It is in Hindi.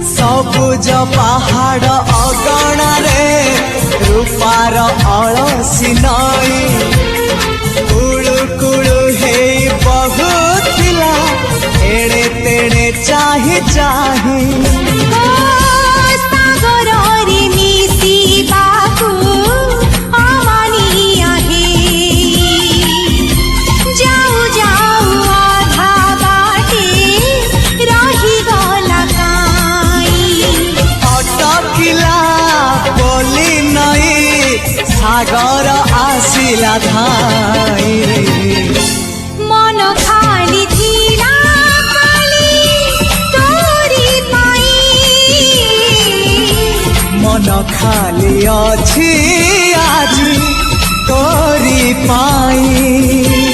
सबुज पहाड़ अगणारे रूपार अलसी नई कुळु कुळु हेई बहुथिला एणे तेणे चाहि चाहि सागर आसिला धाई मन खाली थिला खाली तोरी पाई मन खाली अछि आज तोरी पाई।